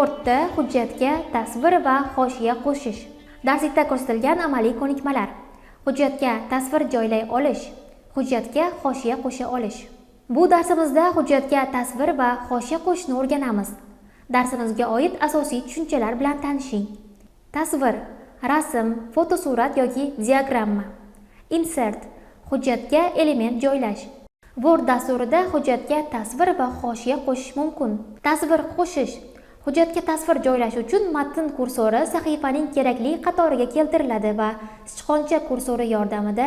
Wordda hujjatga tasvir va hoshiya qo'shish. Darslikda ko'rsatilgan amaliy ko'nikmalar. Hujjatga tasvir joylay olish, hujjatga hoshiya qo'sha olish. Bu darsimizda hujjatga tasvir va hoshiya qo'shishni o'rganamiz. Darsimizga oid asosiy tushunchalar bilan tanishing. Tasvir, rasm, fotosurat yoki diagramma. Insert, hujjatga element joylash. Word dasturida hujjatga tasvir va hoshiya qo'shish mumkin. Tasvir qo'shish. Hujjatga tasvir joylash uchun matn kursori sahifaning kerakli qatoriga keltiriladi va sichqoncha kursori yordamida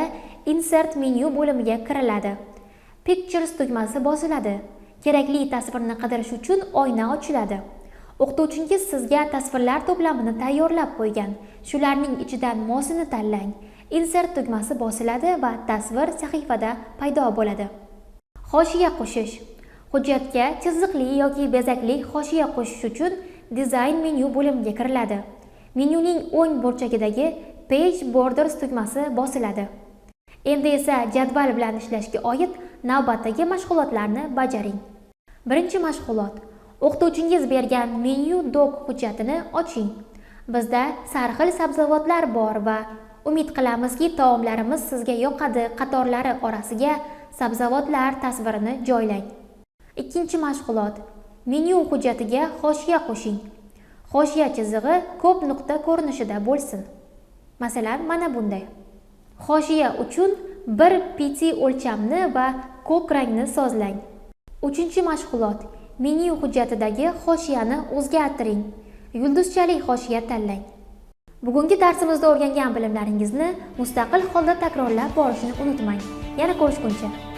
Insert menu bo'limiga kiriladi. Pictures tugmasi bosiladi. Kerakli tasvirni qidirish uchun oyna ochiladi. O'qituvchingiz sizga tasvirlar to'plamini tayyorlab qo'ygan. Shularning ichidan mosini tanlang. Insert tugmasi bosiladi va tasvir sahifada paydo bo'ladi. Hoshiya qo'shish. Hujjatga chiziqli yoki bezakli hoshiya qo'shish uchun Design menu bo'limiga kiriladi. Menyuning o'ng burchagidagi Page Borders tugmasi bosiladi. Endi esa jadval bilan ishlashga oid navbatdagi mashg'ulotlarni bajaring. Birinchi mashg'ulot. O'qituvchingiz bergan menu doc hujjatini oching. Bizda sarxil sabzavotlar bor va umid qilamizki, taomlarimiz sizga yoqadi qatorlari orasiga sabzavotlar tasvirini joylang. Ikkinchi mashg'ulot. Menu hujjatiga hoshiya qo'shing. Hoshiya chizig'i ko'p nuqta ko'rinishida bo'lsin. Masalan, mana bunday. Hoshiya uchun bir pt o'lchamni va ko'k rangni sozlang. Uchinchi mashg'ulot. Menu hujjatidagi hoshiyani o'zgartiring. Yulduzchali hoshiya tanlang. Bugungi darsimizda o'rgangan bilimlaringizni mustaqil holda takrorlab borishni unutmang. Yana ko'rishguncha.